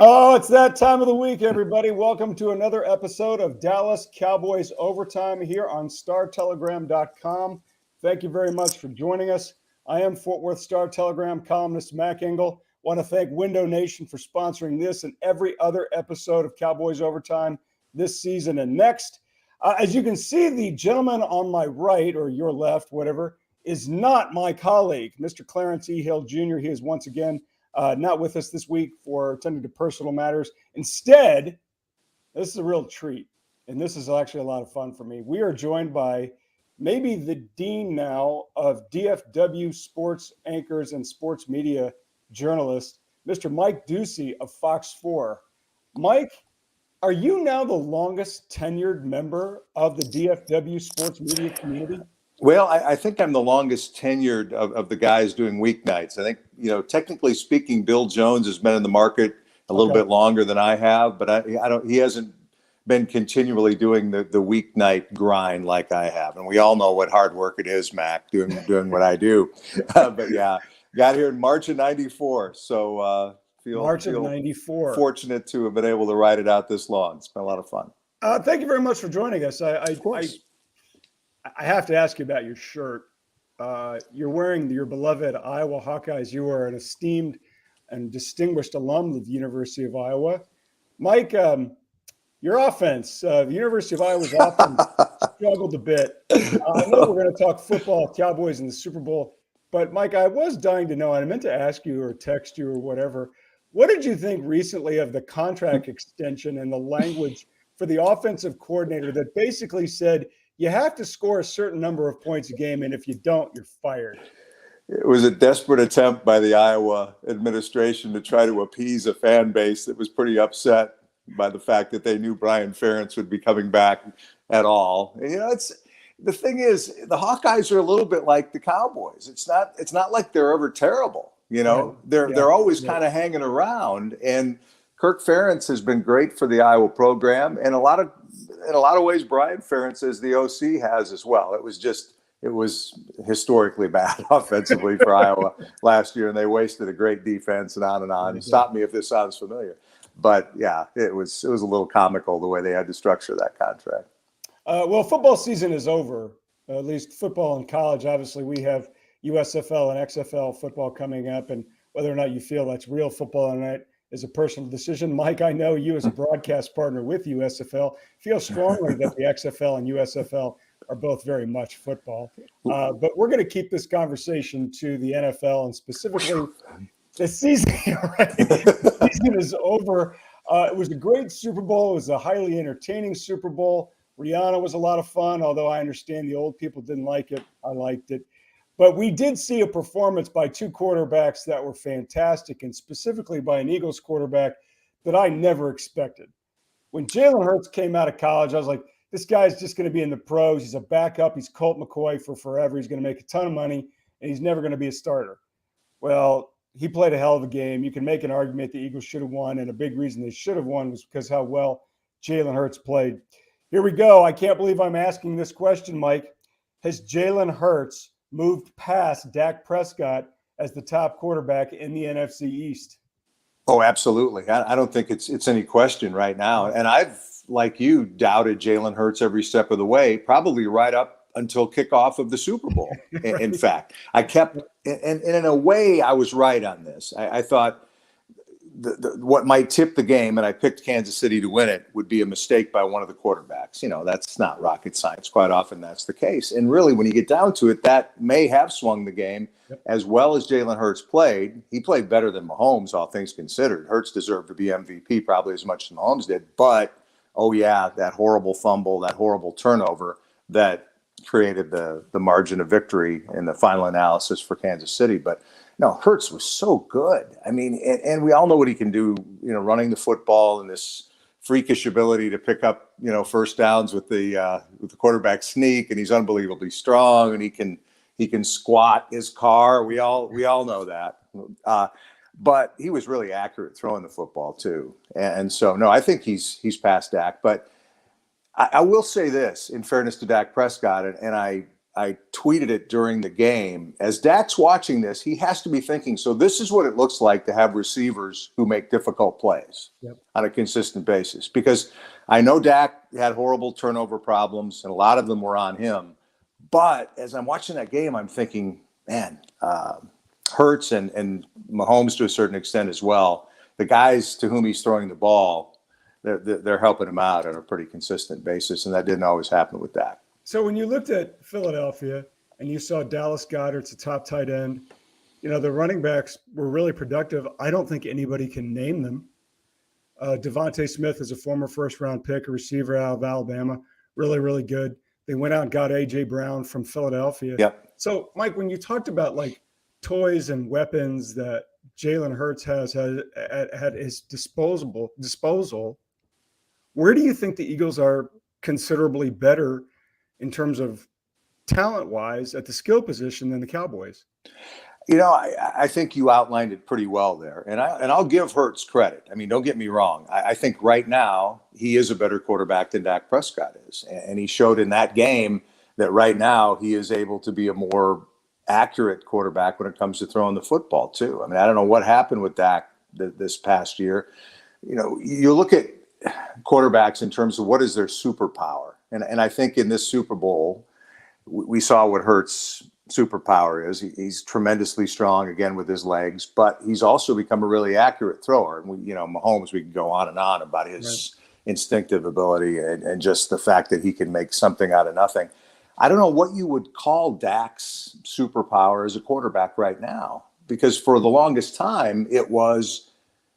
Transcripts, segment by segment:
Oh, it's that time of the week, everybody. Welcome to another episode of Dallas Cowboys Overtime here on StarTelegram.com. Thank you very much for joining us. I am Fort Worth Star Telegram columnist Mac Engel. Want to thank Window Nation for sponsoring this and every other episode of Cowboys Overtime this season and next. As you can see, the gentleman on my right, or your left, whatever, is not my colleague, Mr. Clarence E. Hill Jr. He is once again not with us this week for attending to personal matters. Instead, this is a real treat, and this is actually a lot of fun for me. We are joined by maybe the dean now of DFW sports anchors and sports media journalists, Mr. Mike Ducey of Fox 4. Mike, are you now the longest tenured member of the DFW sports media community? Well, I think I'm the longest tenured of the guys doing weeknights. I think, technically speaking, Bill Jones has been in the market a little bit longer than I have, but I don't. He hasn't been continually doing the weeknight grind like I have. And we all know what hard work it is, Mac, doing what I do. But yeah, got here in March of '94, so feel March of '94. Fortunate to have been able to ride it out this long. It's been a lot of fun. Thank you very much for joining us. Of course. I have to ask you about your shirt. You're wearing your beloved Iowa Hawkeyes. You are an esteemed and distinguished alum of the University of Iowa. Mike, your offense, the University of Iowa's offense struggled a bit. I know we're going to talk football, Cowboys, and the Super Bowl, but Mike, I was dying to know, and I meant to ask you or text you or whatever, what did you think recently of the contract extension and the language for the offensive coordinator that basically said, you have to score a certain number of points a game, and if you don't, you're fired? It was a desperate attempt by the Iowa administration to try to appease a fan base that was pretty upset by the fact that they knew Brian Ferentz would be coming back at all. And, the thing is, the Hawkeyes are a little bit like the Cowboys. It's not like they're ever terrible. They're always kind of hanging around. And Kirk Ferentz has been great for the Iowa program, and in a lot of ways, Brian Ferentz, as the OC, has as well. It was historically bad offensively for Iowa last year, and they wasted a great defense and on and on. Stop me if this sounds familiar, but yeah, it was a little comical the way they had to structure that contract. Well, football season is over. At least football in college. Obviously, we have USFL and XFL football coming up, and whether or not you feel that's real football or not is a personal decision. Mike, I know you as a broadcast partner with USFL feel strongly that the XFL and USFL are both very much football. But we're going to keep this conversation to the NFL and specifically the season. Right? The season is over. It was a great Super Bowl. It was a highly entertaining Super Bowl. Rihanna was a lot of fun, although I understand the old people didn't like it. I liked it. But we did see a performance by two quarterbacks that were fantastic, and specifically by an Eagles quarterback that I never expected. When Jalen Hurts came out of college, I was like, this guy's just going to be in the pros. He's a backup. He's Colt McCoy for forever. He's going to make a ton of money, and he's never going to be a starter. Well, he played a hell of a game. You can make an argument the Eagles should have won, and a big reason they should have won was because how well Jalen Hurts played. Here we go. I can't believe I'm asking this question, Mike. Has Jalen Hurts moved past Dak Prescott as the top quarterback in the NFC East? Oh, absolutely. I don't think it's any question right now. And I've, like you, doubted Jalen Hurts every step of the way, probably right up until kickoff of the Super Bowl. In fact, I kept, and in a way, I was right on this. I thought what might tip the game, and I picked Kansas City to win it, would be a mistake by one of the quarterbacks. That's not rocket science. Quite often that's the case. And really, when you get down to it, that may have swung the game. As well as Jalen Hurts played. He played better than Mahomes, all things considered. Hurts deserved to be MVP probably as much as Mahomes did. But, oh yeah, that horrible fumble, that horrible turnover that created the margin of victory in the final analysis for Kansas City. But no, Hurts was so good. I mean, and we all know what he can do, running the football and this freakish ability to pick up, first downs with the quarterback sneak, and he's unbelievably strong, and he can squat his car. We all know that. But he was really accurate throwing the football too. And so, no, I think he's past Dak. But I will say this, in fairness to Dak Prescott, and I I tweeted it during the game. As Dak's watching this, he has to be thinking, so this is what it looks like to have receivers who make difficult plays on a consistent basis. Because I know Dak had horrible turnover problems, and a lot of them were on him. But as I'm watching that game, I'm thinking, man, Hurts and Mahomes to a certain extent as well, the guys to whom he's throwing the ball, they're helping him out on a pretty consistent basis, and that didn't always happen with Dak. So when you looked at Philadelphia and you saw Dallas Goedert's a top tight end, the running backs were really productive. I don't think anybody can name them. Devontae Smith is a former first-round pick, a receiver out of Alabama, really, really good. They went out and got A.J. Brown from Philadelphia. Yep. So, Mike, when you talked about like toys and weapons that Jalen Hurts has had at his disposal, where do you think the Eagles are considerably better in terms of talent-wise at the skill position than the Cowboys? I think you outlined it pretty well there, and I'll give Hurts credit. I mean, don't get me wrong. I think right now he is a better quarterback than Dak Prescott is, and he showed in that game that right now he is able to be a more accurate quarterback when it comes to throwing the football too. I mean, I don't know what happened with Dak this past year. You look at quarterbacks in terms of what is their superpower, and I think in this Super Bowl we saw what Hurts' superpower is. He's tremendously strong again with his legs, but he's also become a really accurate thrower. And Mahomes, we can go on and on about his instinctive ability and just the fact that he can make something out of nothing. I don't know what you would call Dak's superpower as a quarterback right now, because for the longest time it was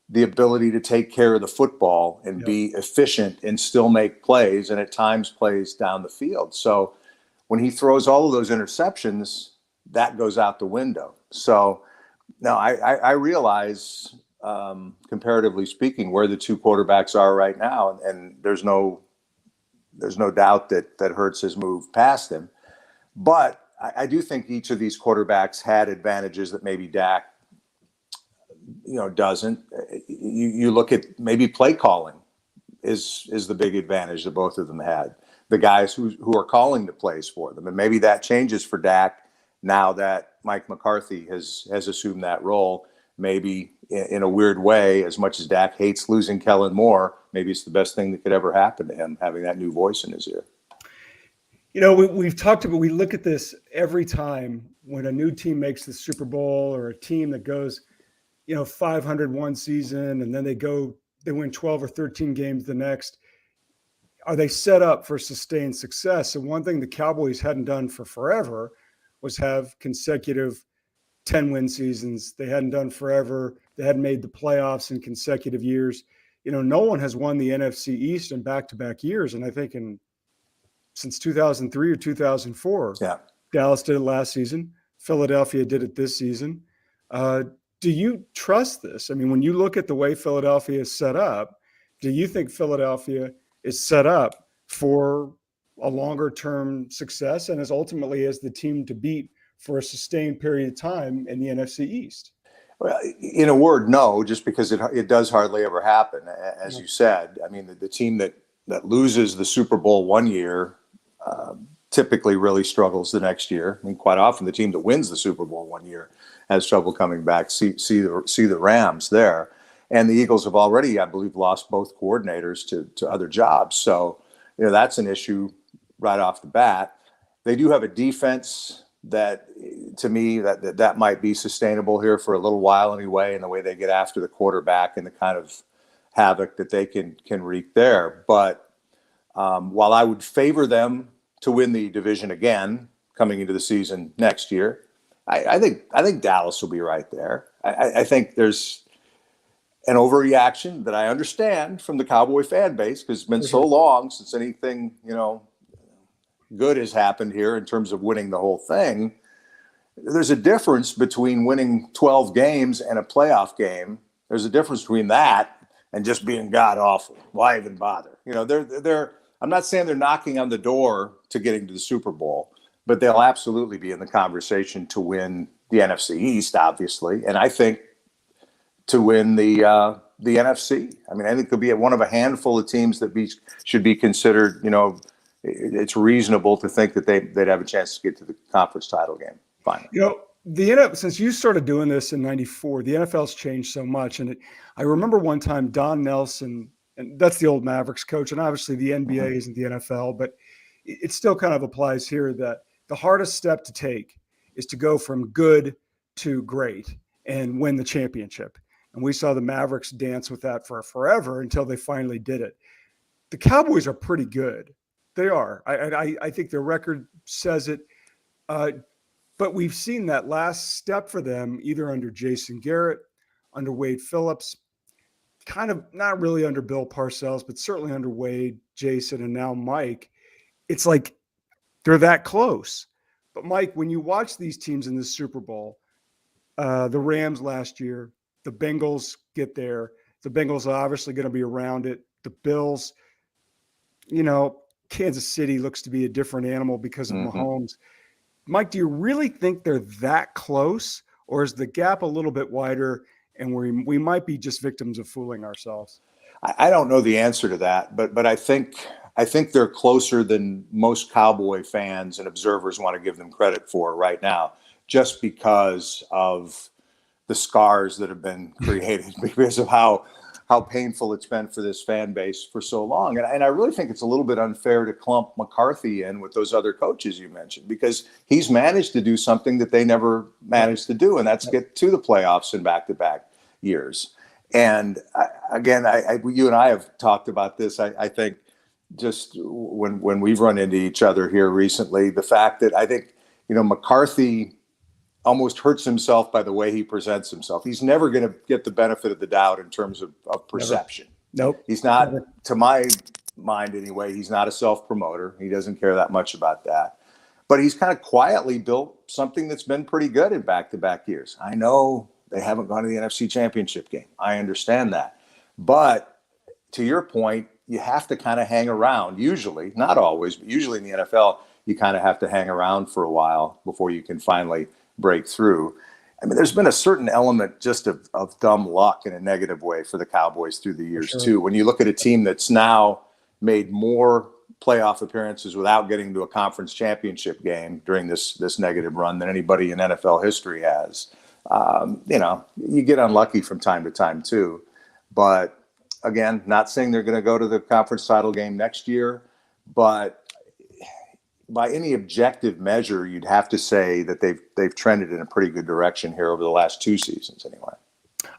the ability to take care of the football and be efficient and still make plays, and at times plays down the field. So when he throws all of those interceptions, that goes out the window. So now I realize, comparatively speaking, where the two quarterbacks are right now, and there's no doubt that Hurts has moved past him. But I do think each of these quarterbacks had advantages that maybe Dak, doesn't. You look at maybe play calling is the big advantage that both of them had. The guys who are calling the plays for them. And maybe that changes for Dak now that Mike McCarthy has assumed that role. Maybe in a weird way, as much as Dak hates losing Kellen Moore, maybe it's the best thing that could ever happen to him, having that new voice in his ear. We've talked about, we look at this every time when a new team makes the Super Bowl, or a team that goes, 501 season, and then they win 12 or 13 games the next. Are they set up for sustained success? And one thing the Cowboys hadn't done for forever was have consecutive 10-win seasons. They hadn't done forever. They hadn't made the playoffs in consecutive years. No one has won the NFC East in back-to-back years. And I think since 2003 or 2004, Dallas did it last season. Philadelphia did it this season. Do you trust this? I mean, when you look at the way Philadelphia is set up, do you think Philadelphia is set up for a longer term success and is ultimately as the team to beat for a sustained period of time in the NFC East? Well, in a word, no, just because it does hardly ever happen. As you said, I mean, the team that loses the Super Bowl one year typically really struggles the next year. I mean, quite often the team that wins the Super Bowl one year has trouble coming back. See the Rams there. And the Eagles have already, I believe, lost both coordinators to other jobs. So, that's an issue right off the bat. They do have a defense that, to me, that might be sustainable here for a little while anyway, in the way they get after the quarterback and the kind of havoc that they can wreak there. But while I would favor them to win the division again coming into the season next year, I think Dallas will be right there. I think there's an overreaction that I understand from the Cowboy fan base, because it's been so long since anything, good has happened here in terms of winning the whole thing. There's a difference between winning 12 games and a playoff game. There's a difference between that and just being god awful. Why even bother? I'm not saying they're knocking on the door to getting to the Super Bowl, but they'll absolutely be in the conversation to win the NFC East, obviously. And I think to win the NFC. I mean, I think they'll be one of a handful of teams that should be considered, it's reasonable to think that they'd have a chance to get to the conference title game finally. The NFL, since you started doing this in '94, the NFL's changed so much. And I remember one time Don Nelson, and that's the old Mavericks coach, and obviously the NBA isn't the NFL, but it still kind of applies here that the hardest step to take is to go from good to great and win the championship. And we saw the Mavericks dance with that for forever until they finally did it. The Cowboys are pretty good. They are. I think their record says it. But we've seen that last step for them either under Jason Garrett, under Wade Phillips, kind of not really under Bill Parcells, but certainly under Wade, Jason, and now Mike. It's like they're that close. But Mike, when you watch these teams in the Super Bowl, the Rams last year, the Bengals get there. The Bengals are obviously going to be around it. The Bills, Kansas City looks to be a different animal because of Mahomes. Mike, do you really think they're that close, or is the gap a little bit wider and we might be just victims of fooling ourselves? I don't know the answer to that, but I think they're closer than most Cowboy fans and observers want to give them credit for right now, just because of the scars that have been created because of how painful it's been for this fan base for so long. And I really think it's a little bit unfair to clump McCarthy in with those other coaches you mentioned, because he's managed to do something that they never managed to do, and that's get to the playoffs in back-to-back years. And again, you and I have talked about this. I think just when we've run into each other here recently, the fact that I think, McCarthy almost hurts himself by the way he presents himself. He's never going to get the benefit of the doubt in terms of perception. Nope. He's not, to my mind anyway, he's not a self-promoter. He doesn't care that much about that. But he's kind of quietly built something that's been pretty good in back-to-back years. I know they haven't gone to the NFC Championship game. I understand that. But to your point, you have to kind of hang around, usually, not always, but usually in the NFL, you kind of have to hang around for a while before you can finally break through. I mean, there's been a certain element just of dumb luck in a negative way for the Cowboys through the years, too. When you look at a team that's now made more playoff appearances without getting to a conference championship game during this negative run than anybody in NFL history has, you get unlucky from time to time, too. But again, not saying they're going to go to the conference title game next year, but by any objective measure, you'd have to say that they've trended in a pretty good direction here over the last two seasons anyway.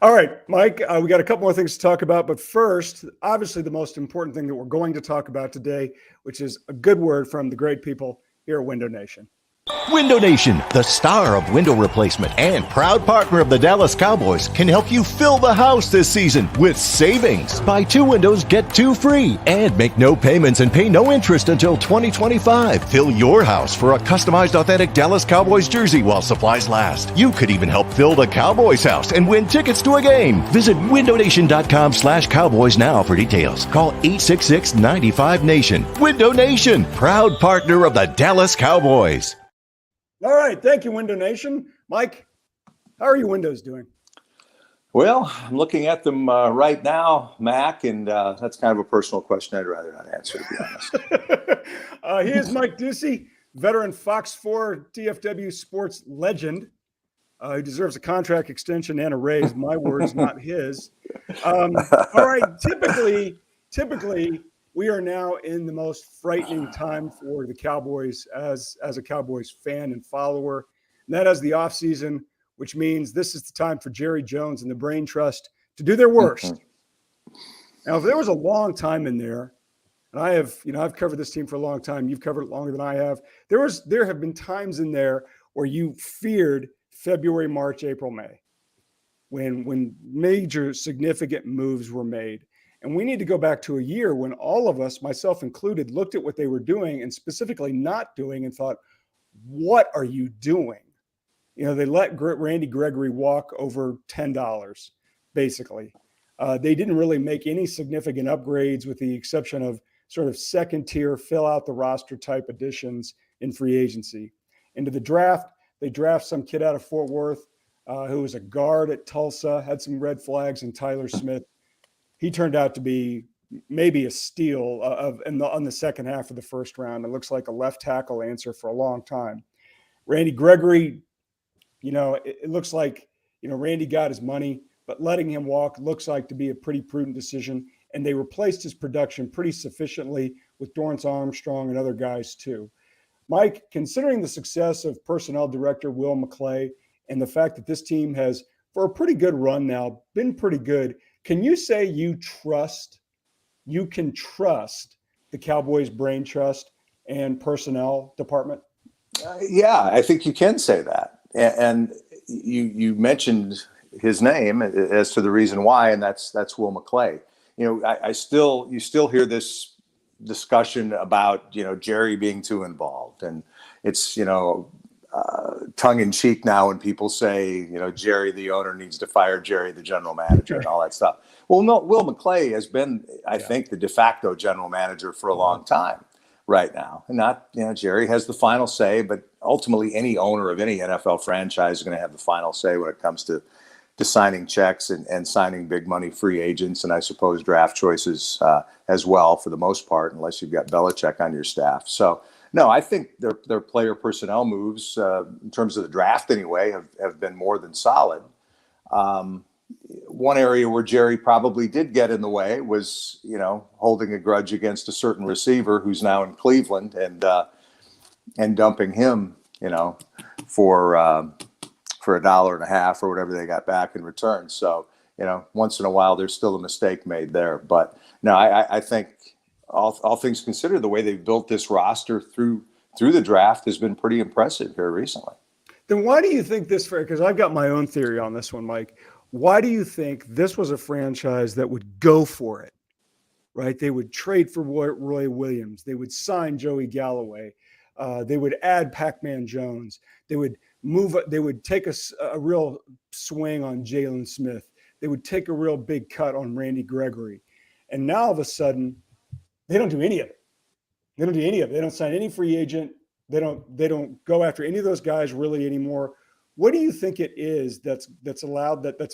All right, Mike, we got a couple more things to talk about. But first, obviously the most important thing that we're going to talk about today, which is a good word from the great people here at Window Nation. Window Nation, the star of window replacement and proud partner of the Dallas Cowboys, can help you fill the house this season with savings. Buy 2 windows, get 2 free, and make no payments and pay no interest until 2025. Fill your house for a customized authentic Dallas Cowboys jersey while supplies last. You could even help fill the Cowboys house and win tickets to a game. Visit windownation.com/Cowboys now for details. Call 866-95-NATION. Window Nation, proud partner of the Dallas Cowboys. All right. Thank you, Window Nation. Mike, how are your windows doing? Well, I'm looking at them right now, Mac, and that's kind of a personal question I'd rather not answer, to be honest. Here's Mike Ducey, veteran Fox 4 TFW sports legend. He deserves a contract extension and a raise. My words, not his. All right. Typically, we are now in the most frightening time for the Cowboys as a Cowboys fan and follower. And that is the offseason, which means this is the time for Jerry Jones and the Brain Trust to do their worst. Now, if there was a long time in there, and I've covered this team for a long time, you've covered it longer than I have. There have been times in there where you feared February, March, April, May, when major significant moves were made. And we need to go back to a year when all of us, myself included, looked at what they were doing and specifically not doing and thought, what are you doing? They let Randy Gregory walk over $10, basically. They didn't really make any significant upgrades with the exception of sort of second tier, fill out the roster type additions in free agency. Into the draft, they draft some kid out of Fort Worth who was a guard at Tulsa, had some red flags, and Tyler Smith. He turned out to be maybe a steal on the second half of the first round. It looks like a left tackle answer for a long time. Randy Gregory, it looks like, Randy got his money, but letting him walk looks like to be a pretty prudent decision. And they replaced his production pretty sufficiently with Dorrance Armstrong and other guys too. Mike, considering the success of personnel director Will McClay and the fact that this team has, for a pretty good run now, been pretty good, can you say you can trust the Cowboys brain trust and personnel department? Yeah, I think you can say that. And you mentioned his name as to the reason why, and that's Will McClay. You still hear this discussion about, Jerry being too involved. And it's, tongue in cheek now when people say, Jerry, the owner, needs to fire Jerry, the general manager, and all that stuff. Well, no, Will McClay has been, I think, the de facto general manager for a long time right now. And not, Jerry has the final say, but ultimately any owner of any NFL franchise is going to have the final say when it comes to signing checks and signing big money free agents, and I suppose draft choices as well for the most part, unless you've got Belichick on your staff. So, no, I think their player personnel moves, in terms of the draft anyway, have been more than solid. One area where Jerry probably did get in the way was, holding a grudge against a certain receiver who's now in Cleveland and dumping him, for $1.50 or whatever they got back in return. So, once in a while, there's still a mistake made there. But no, I think all things considered, the way they've built this roster through the draft has been pretty impressive here recently. Then why do you think this? Because I've got my own theory on this one, Mike. Why do you think this was a franchise that would go for it, right? They would trade for Roy Williams. They would sign Joey Galloway. They would add Pac-Man Jones. They would take a real swing on Jalen Smith. They would take a real big cut on Randy Gregory. And now all of a sudden, they don't do any of it. They don't sign any free agent. They don't go after any of those guys really anymore. What do you think it is that's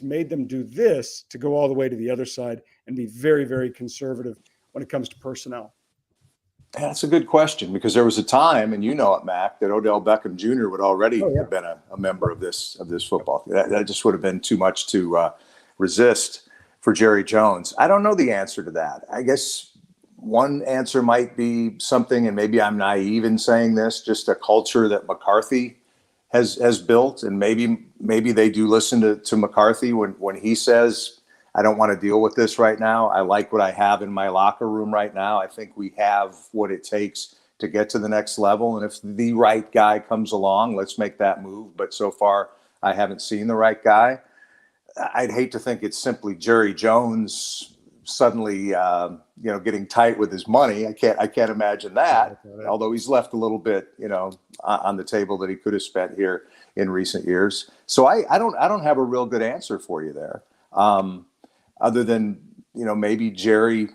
made them do this to go all the way to the other side and be very, very conservative when it comes to personnel? That's a good question, because there was a time, and it, Mac, that Odell Beckham Jr. would already have been a member of this football. That just would have been too much to resist for Jerry Jones. I don't know the answer to that. I guess one answer might be something, and maybe I'm naive in saying this, just a culture that McCarthy has built, and maybe they do listen to McCarthy when he says, I don't want to deal with this right now. I like what I have in my locker room right now. I think we have what it takes to get to the next level. And if the right guy comes along, let's make that move. But so far, I haven't seen the right guy. I'd hate to think it's simply Jerry Jones suddenly, getting tight with his money. I can't imagine that. Although he's left a little bit, on the table that he could have spent here in recent years. So I don't have a real good answer for you there. Other than, maybe Jerry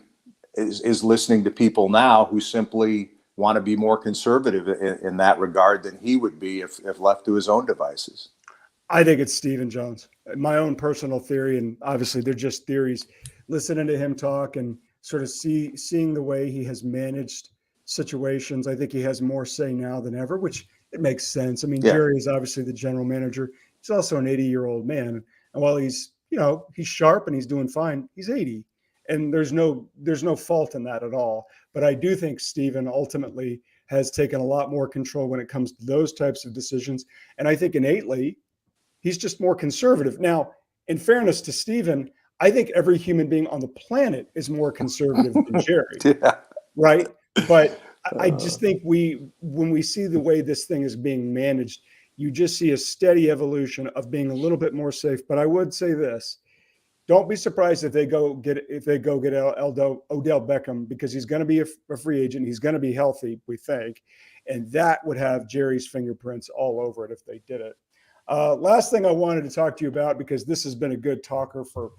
is listening to people now who simply want to be more conservative in that regard than he would be if left to his own devices. I think it's Stephen Jones. My own personal theory, and obviously they're just theories, listening to him talk and sort of seeing the way he has managed situations. I think he has more say now than ever, which it makes sense. I mean, Jerry is obviously the general manager. He's also an 80-year-old man. And while he's sharp and he's doing fine, he's 80. And there's no fault in that at all. But I do think Stephen ultimately has taken a lot more control when it comes to those types of decisions. And I think innately, he's just more conservative. Now, in fairness to Stephen, I think every human being on the planet is more conservative than Jerry. Right? But I just think when we see the way this thing is being managed, you just see a steady evolution of being a little bit more safe. But I would say this: don't be surprised if they go get Odell Beckham, because he's going to be a free agent. He's going to be healthy, we think, and that would have Jerry's fingerprints all over it if they did it. Last thing I wanted to talk to you about, because this has been a good talker for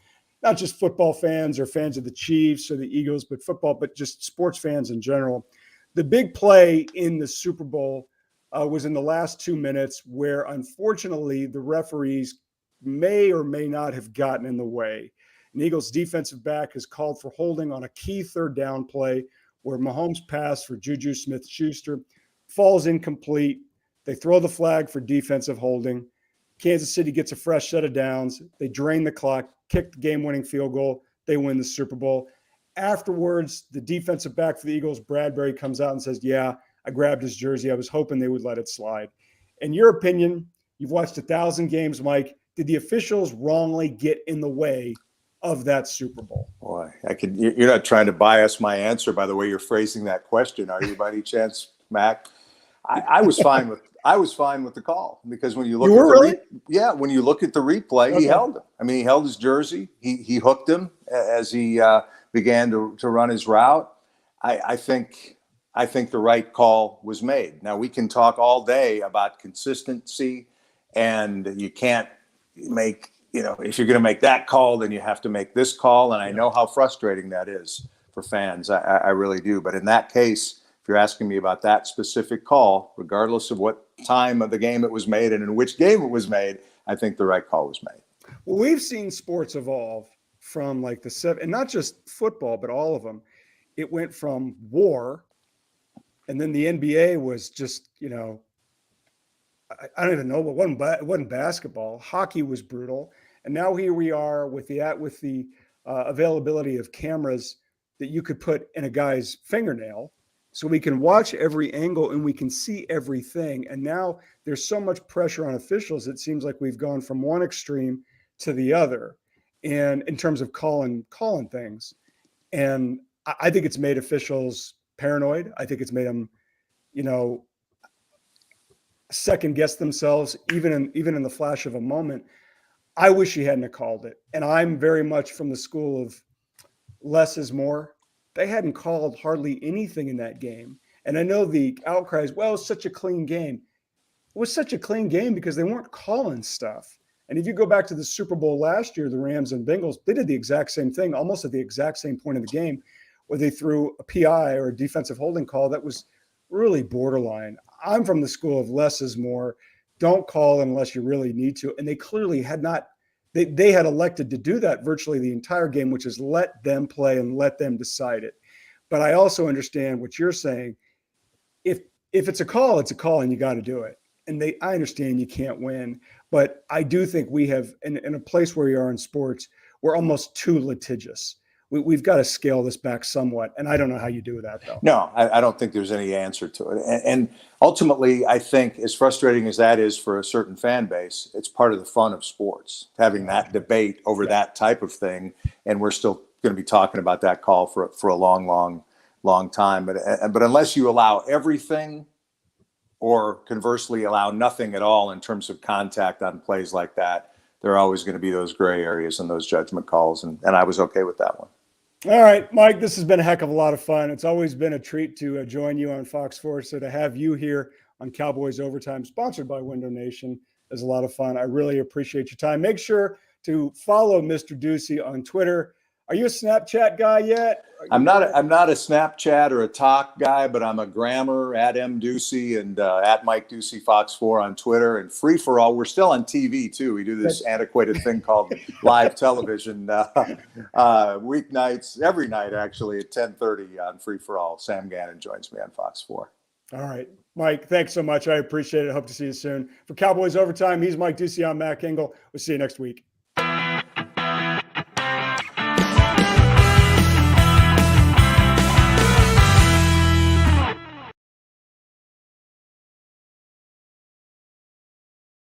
not just football fans or fans of the Chiefs or the Eagles, but just sports fans in general. The big play in the Super Bowl was in the last 2 minutes, where unfortunately the referees may or may not have gotten in the way. An Eagles defensive back is called for holding on a key third down play where Mahomes passed for Juju Smith-Schuster, falls incomplete. They throw the flag for defensive holding. Kansas City gets a fresh set of downs. They drain the clock, kick the game-winning field goal. They win the Super Bowl. Afterwards, the defensive back for the Eagles, Bradbury, comes out and says, yeah, I grabbed his jersey. I was hoping they would let it slide. In your opinion, you've watched 1,000 games, Mike. Did the officials wrongly get in the way of that Super Bowl? Boy, you're not trying to bias my answer by the way you're phrasing that question, are you, by any chance, Mac? I was fine with the call, because when you look when you look at the replay, he held him. I mean, he held his jersey. He hooked him as he began to run his route. I think the right call was made. Now, we can talk all day about consistency, and you can't make, if you're going to make that call, then you have to make this call. And I know how frustrating that is for fans. I really do. But in that case, if you're asking me about that specific call, regardless of what time of the game it was made and in which game it was made, I think the right call was made. Well, we've seen sports evolve from like and not just football, but all of them. It went from war, and then the NBA was just, I don't even know, but it wasn't basketball. Hockey was brutal. And now here we are with the availability of cameras that you could put in a guy's fingernail, so we can watch every angle and we can see everything. And now there's so much pressure on officials. It seems like we've gone from one extreme to the other, and in terms of calling things. And I think it's made officials paranoid. I think it's made them, second guess themselves, even in the flash of a moment. I wish he hadn't have called it. And I'm very much from the school of less is more. They hadn't called hardly anything in that game. And I know the outcry is, well, it's such a clean game. It was such a clean game because they weren't calling stuff. And if you go back to the Super Bowl last year, the Rams and Bengals, they did the exact same thing, almost at the exact same point of the game, where they threw a PI or a defensive holding call that was really borderline. I'm from the school of less is more. Don't call unless you really need to. And they clearly had not. They had elected to do that virtually the entire game, which is let them play and let them decide it. But I also understand what you're saying. If it's a call, it's a call, and you got to do it. And I understand you can't win, but I do think we have, in a place where we are in sports, we're almost too litigious. We've got to scale this back somewhat, and I don't know how you do that, though. No, I don't think there's any answer to it. And ultimately, I think, as frustrating as that is for a certain fan base, it's part of the fun of sports, having that debate over that type of thing. And we're still going to be talking about that call for a long time. But unless you allow everything, or conversely allow nothing at all in terms of contact on plays like that, there are always going to be those gray areas and those judgment calls. And I was okay with that one. All right, Mike, this has been a heck of a lot of fun. It's always been a treat to join you on Fox 4. So to have you here on Cowboys Overtime, sponsored by Window Nation, is a lot of fun. I really appreciate your time. Make sure to follow Mr. Ducey on Twitter. Are you a Snapchat guy yet? I'm not a Snapchat or a talk guy, but I'm a Grammer at @mducey and at Mike Ducey Fox 4 on Twitter, and Free for All. We're still on TV too. We do this antiquated thing called live television weeknights, every night actually at 10:30 on Free for All. Sam Gannon joins me on Fox 4. All right, Mike, thanks so much. I appreciate it. Hope to see you soon. For Cowboys Overtime, he's Mike Ducey. I'm Mac Engel. We'll see you next week.